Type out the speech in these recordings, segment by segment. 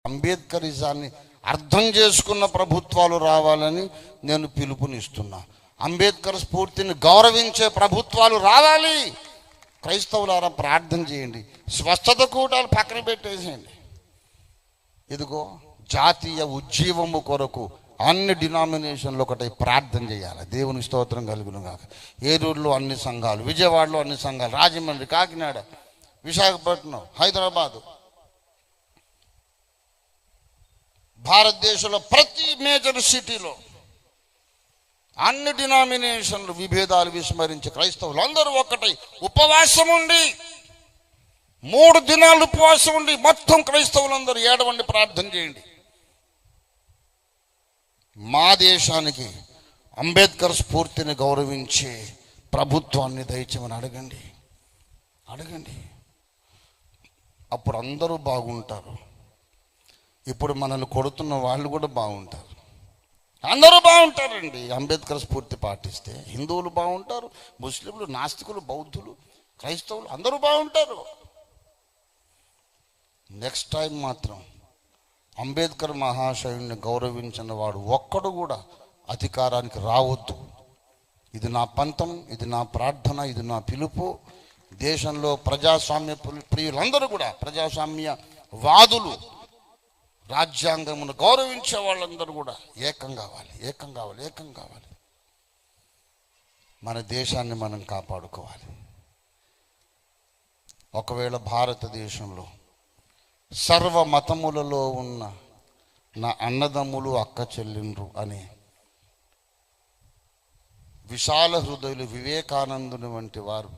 అంబేద్కరిజాన్ని అర్థం చేసుకున్న ప్రభుత్వాలు రావాలని నేను పిలుపునిస్తున్నా. అంబేద్కర్ స్ఫూర్తిని గౌరవించే ప్రభుత్వాలు రావాలి. క్రైస్తవులారా ప్రార్థన చేయండి. స్వస్థత కూటాలు పక్కన పెట్టేసేయండి. ఇదిగో జాతీయ ఉజ్జీవము కొరకు అన్ని డినామినేషన్లు ఒకటి ప్రార్థన చేయాలి. దేవునికి స్తోత్రం కలుగును గాక. ఏలూరులో అన్ని సంఘాలు, విజయవాడలో అన్ని సంఘాలు, రాజమండ్రి, కాకినాడ, విశాఖపట్నం, హైదరాబాదు, భారతదేశంలో ప్రతి మేజర్ సిటీలో అన్ని డినామినేషన్లు విభేదాలు విస్మరించి క్రైస్తవులు అందరూ ఒక్కటై ఉపవాసం ఉండి 3 దినాలు ఉపవాసం ఉండి మొత్తం క్రైస్తవులందరూ ఏడవండి, ప్రార్థన చేయండి. మా దేశానికి అంబేద్కర్ స్ఫూర్తిని గౌరవించే ప్రభుత్వాన్ని దయచేయమని అడగండి. అప్పుడు అందరూ బాగుంటారు. ఇప్పుడు మనల్ని కొడుతున్న వాళ్ళు కూడా బాగుంటారు. అందరూ బాగుంటారండి. అంబేద్కర్ స్ఫూర్తి పాటిస్తే హిందువులు బాగుంటారు, ముస్లింలు, నాస్తికులు, బౌద్ధులు, క్రైస్తవులు అందరూ బాగుంటారు. నెక్స్ట్ టైం మాత్రం అంబేద్కర్ మహాశయుడిని గౌరవించిన వాడు ఒక్కడు కూడా అధికారానికి రావద్దు. ఇది నా పంతం, ఇది నా ప్రార్థన, ఇది నా పిలుపు. దేశంలో ప్రజాస్వామ్య ప్రియులందరూ కూడా, ప్రజాస్వామ్య వాదులు, రాజ్యాంగమును గౌరవించే వాళ్ళందరూ కూడా ఏకం కావాలి. మన దేశాన్ని మనం కాపాడుకోవాలి. ఒకవేళ భారతదేశంలో సర్వ మతములలో ఉన్న నా అన్నదమ్ములు, అక్క చెల్లెండ్రు అనే విశాల హృదయులు వివేకానందుని వంటి వారు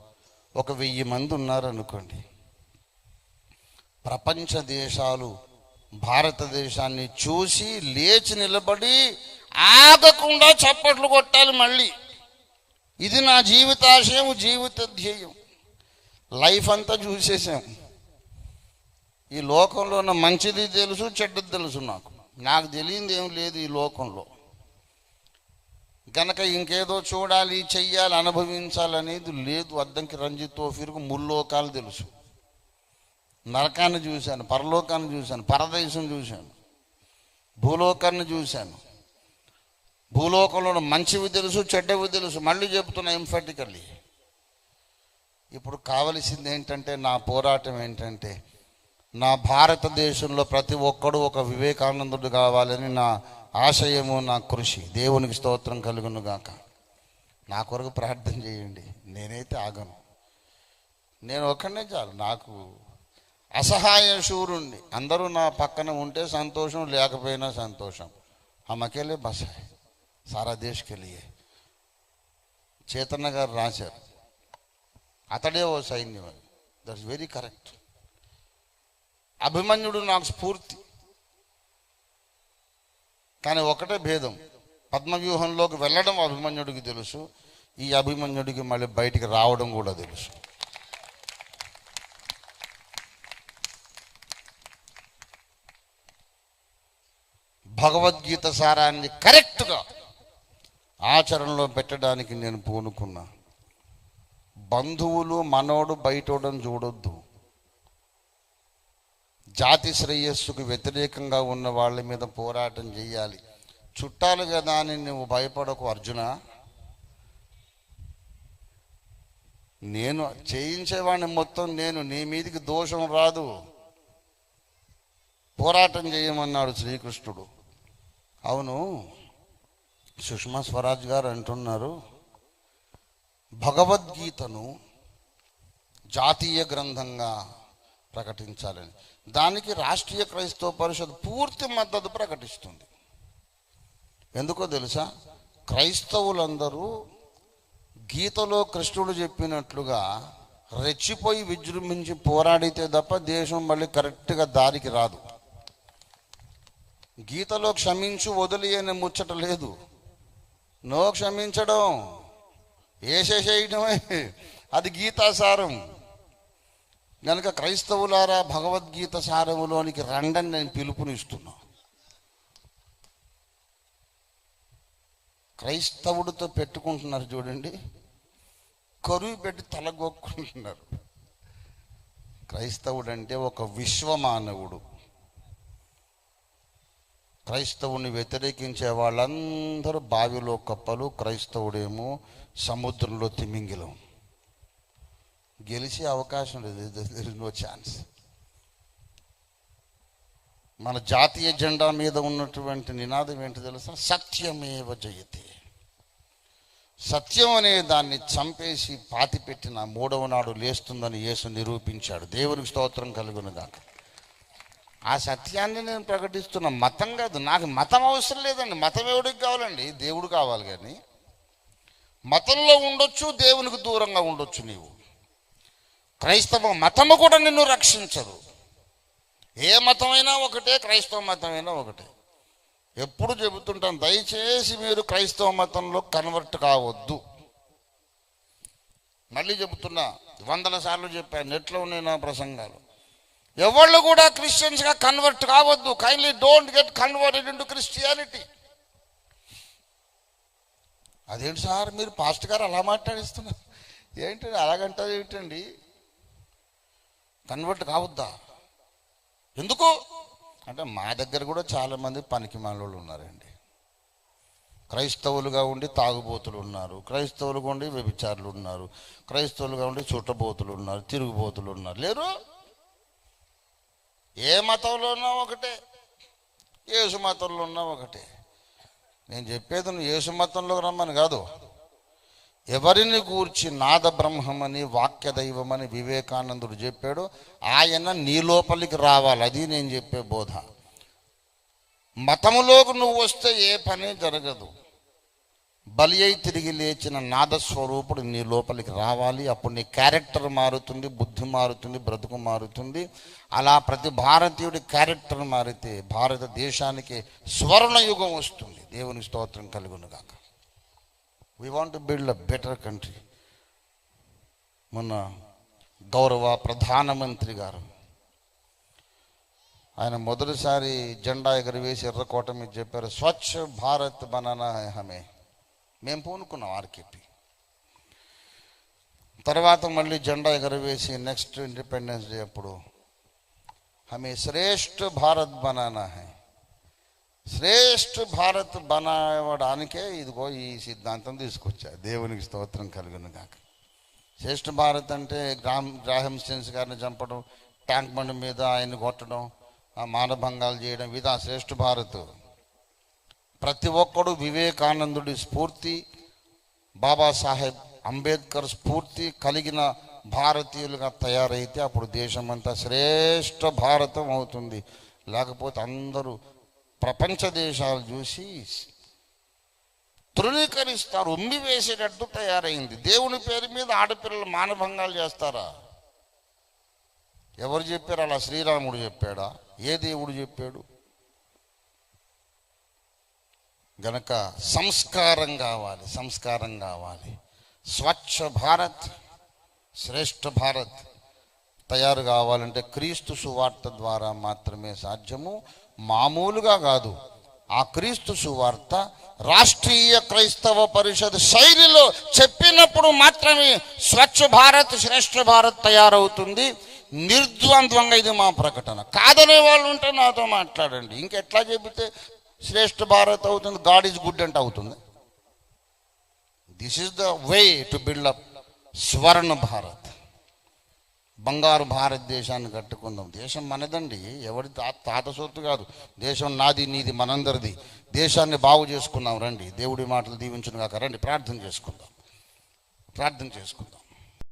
1000 మంది ఉన్నారనుకోండి. ప్రపంచ దేశాలు భారతదేశాన్ని చూసి లేచి నిలబడి ఆగకుండా చప్పట్లు కొట్టాలి. మళ్ళీ ఇది నా జీవితాశయం, జీవిత ధ్యేయం. లైఫ్ అంతా చూసేసాం. ఈ లోకంలో ఉన్న మంచిది తెలుసు, చెడ్డది తెలుసు. నాకు తెలియంది ఏం లేదు ఈ లోకంలో. కనుక ఇంకేదో చూడాలి, చెయ్యాలి, అనుభవించాలనేది లేదు. అద్దంకి రంజిత్ తోఫీర్కు ముల్లోకాలు తెలుసు. నరకాన్ని చూశాను, పరలోకాన్ని చూశాను, పరదేశం చూశాను, భూలోకాన్ని చూశాను. భూలోకంలో మంచివి తెలుసు, చెడ్డవి తెలుసు. మళ్ళీ చెప్తున్నా ఎంఫాటికల్లీ. ఇప్పుడు కావలసింది ఏంటంటే, నా పోరాటం ఏంటంటే, నా భారతదేశంలో ప్రతి ఒక్కడు ఒక వివేకానందుడు కావాలని నా ఆశయము, నా కృషి. దేవునికి స్తోత్రం కలుగును గాక. నా కొరకు ప్రార్థన చేయండి. నేనైతే ఆగను. నేను ఒక్కడనే చాలు. నాకు అసహాయ శూరుణ్ణి. అందరూ నా పక్కన ఉంటే సంతోషం, లేకపోయినా సంతోషం. हम अकेले बस है सारा देश के लिए. చేతన్న గారు రాశారు, అతడే ఓ సైన్యం. That's very correct. అభిమన్యుడు నాకు స్ఫూర్తి. కానీ ఒకటే భేదం, పద్మవ్యూహంలోకి వెళ్ళడం అభిమన్యుడికి తెలుసు. ఈ అభిమన్యుడికి మళ్ళీ బయటికి రావడం కూడా తెలుసు. భగవద్గీత సారాన్ని కరెక్ట్గా ఆచరణలో పెట్టడానికి నేను పూనుకున్నా. బంధువులు మనోడు బయటోడని చూడొద్దు. జాతి శ్రేయస్సుకు వ్యతిరేకంగా ఉన్న వాళ్ళ మీద పోరాటం చేయాలి. చుట్టాలు కదా అని నువ్వు భయపడకు అర్జున. నేను చేయించేవాడిని మొత్తం నేను. నీ మీదికి దోషం రాదు. పోరాటం చేయమన్నాడు శ్రీకృష్ణుడు. అవును, సుష్మా స్వరాజ్ గారు అంటున్నారు, భగవద్గీతను జాతీయ గ్రంథంగా ప్రకటించాలని. దానికి రాష్ట్రీయ క్రైస్తవ పరిషత్ పూర్తి మద్దతు ప్రకటిస్తుంది. ఎందుకో తెలుసా? క్రైస్తవులందరూ గీతలో కృష్ణుడు చెప్పినట్లుగా రెచ్చిపోయి విజృంభించి పోరాడితే తప్ప దేశం మళ్ళీ కరెక్ట్గా దారికి రాదు. గీతలో క్షమించు వదిలి అనే ముచ్చట లేదు. నో క్షమించడం, వేసేసేయడమే అది గీతాసారం. కనుక క్రైస్తవులారా, భగవద్గీత సారములోనికి రండని నేను పిలుపునిస్తున్నా. క్రైస్తవుడితో పెట్టుకుంటున్నారు చూడండి, కరువు పెట్టి క్రైస్తవుని వ్యతిరేకించే వాళ్ళందరూ బావిలో కప్పలు, క్రైస్తవుడేమో సముద్రంలో తిమింగిలం. గెలిచే అవకాశం లేదు, నో ఛాన్స్. మన జాతీయ జెండా మీద ఉన్నటువంటి నినాదం ఏంటి తెలుసా? సత్యమేవ జయతే. సత్యం అనే దాన్ని చంపేసి పాతిపెట్టిన మూడవ నాడు లేస్తుందని యేసు నిరూపించాడు. దేవునికి స్తోత్రం కలుగునుగాక. ఆ సత్యాన్ని నేను ప్రకటిస్తున్న, మతం కాదు. నాకు మతం అవసరం లేదండి. మతం ఎవడికి కావాలండి? దేవుడు కావాలి. కానీ మతంలో ఉండొచ్చు, దేవునికి దూరంగా ఉండొచ్చు. నీవు క్రైస్తవ మతము కూడా నిన్ను రక్షించదు. ఏ మతమైనా ఒకటే, క్రైస్తవ మతమైనా ఒకటే. ఎప్పుడు చెబుతుంటాను, దయచేసి మీరు క్రైస్తవ మతంలో కన్వర్ట్ కావద్దు. మళ్ళీ చెబుతున్నా, 100 సార్లు చెప్పాను, నెట్లో ఉన్నాయి నా ప్రసంగాలు. ఎవళ్ళు కూడా క్రిస్టియన్స్గా కన్వర్ట్ కావద్దు. Kindly don't get converted into Christianity. అదేంటి సార్ మీరు పాస్టర్ గారు అలా మాట్లాడిస్తున్నారు? ఏంటండి అలాగంటారు ఏంటండి? కన్వర్ట్ కావద్దా? ఎందుకు అంటే మా దగ్గర కూడా చాలామంది పనికి మాలోళ్ళు ఉన్నారండి. క్రైస్తవులుగా ఉండి తాగుబోతులు ఉన్నారు, క్రైస్తవులుగా ఉండి వ్యభిచారులు ఉన్నారు, క్రైస్తవులుగా ఉండి చుట్టబోతులు ఉన్నారు, తిరుగుబోతులు ఉన్నారు. లేరు? ఏ మతంలో ఉన్నా ఒకటే, యేసు మతంలో ఉన్నా ఒకటే. నేను చెప్పేది నువ్వు యేసు మతంలోకి రమ్మని కాదు. ఎవరిని గూర్చి నాద బ్రహ్మమని, వాక్య దైవమని వివేకానందుడు చెప్పాడు, ఆయన నీ లోపలికి రావాలి. అది నేను చెప్పే బోధ. మతములోకి నువ్వు వస్తే ఏ పని జరగదు. బలి అయి తిరిగి లేచిన నాదస్వరూపుడు నీ లోపలికి రావాలి. అప్పుడు నీ క్యారెక్టర్ మారుతుంది, బుద్ధి మారుతుంది, బ్రతుకు మారుతుంది. అలా ప్రతి భారతీయుడి క్యారెక్టర్ మారితే భారతదేశానికి స్వర్ణయుగం వస్తుంది. దేవునికి స్తోత్రం కలుగునుగాక. We want to build a better country. మొన్న గౌరవ ప్రధానమంత్రి గారు ఆయన మొదటిసారి జెండా ఎగరవేసి ఎర్రకోట మీద చెప్పారు, స్వచ్ఛ భారత్ బనానా హై హమే. మేము పూనుకున్నాం ఆర్కేపీ. తర్వాత మళ్ళీ జెండా ఎగరవేసి నెక్స్ట్ ఇండిపెండెన్స్ డే అప్పుడు హమే శ్రేష్ఠ భారత్ బనానా హై. శ్రేష్ఠ భారత్ బనావడానికే ఇదిగో ఈ సిద్ధాంతం తీసుకొచ్చా. దేవునికి స్తోత్రం కలుగును గాక. శ్రేష్ఠ భారత్ అంటే గ్రాహం స్టెన్స్ గారిని చంపడం, ట్యాంక్ బండ్ మీద ఆయన్ని కొట్టడం, ఆ మానభంగాలు చేయడం, ఇదా శ్రేష్ఠ భారత్? ప్రతి ఒక్కడు వివేకానందుడి స్ఫూర్తి, బాబాసాహెబ్ అంబేద్కర్ స్ఫూర్తి కలిగిన భారతీయులుగా తయారైతే అప్పుడు దేశమంతా శ్రేష్ఠ భారతం అవుతుంది. లేకపోతే అందరూ ప్రపంచ దేశాలు చూసి తృణీకరిస్తారు. ఉమ్మి వేసేటట్టు తయారైంది. దేవుని పేరు మీద ఆడపిల్లలు మానభంగాలు చేస్తారా? ఎవరు చెప్పారు అలా? శ్రీరాముడు చెప్పాడా? ఏ దేవుడు చెప్పాడు? గనక సంస్కారం కావాలి, సంస్కారం కావాలి. స్వచ్ఛ భారత్, శ్రేష్ఠ భారత్ తయారు కావాలంటే క్రీస్తు సువార్త ద్వారా మాత్రమే సాధ్యము. మామూలుగా కాదు. ఆ క్రీస్తు సువార్త రాష్ట్రీయ క్రైస్తవ పరిషత్ శైలిలో చెప్పినప్పుడు మాత్రమే స్వచ్ఛ భారత్, శ్రేష్ఠ భారత్ తయారవుతుంది. నిర్ద్వంద్వంగా ఇది మా ప్రకటన. కాదనే వాళ్ళు ఉంటే నాతో మాట్లాడండి. ఇంకెట్లా చెబితే శ్రేష్ఠ భారత్ అవుతుంది? గాడ్ ఈజ్ గుడ్ అంటే అవుతుంది? This is the way to build up స్వర్ణ భారత్. బంగారు భారతదేశాన్ని కట్టుకుందాం. దేశం మనదండి, ఎవరి తాత సొత్తు కాదు. దేశం నాది, నీది, మనందరిది. దేశాన్ని బాగు చేసుకుందాం రండి. దేవుడి మాటలు దీవించును గాక. రండి ప్రార్థన చేసుకుందాం.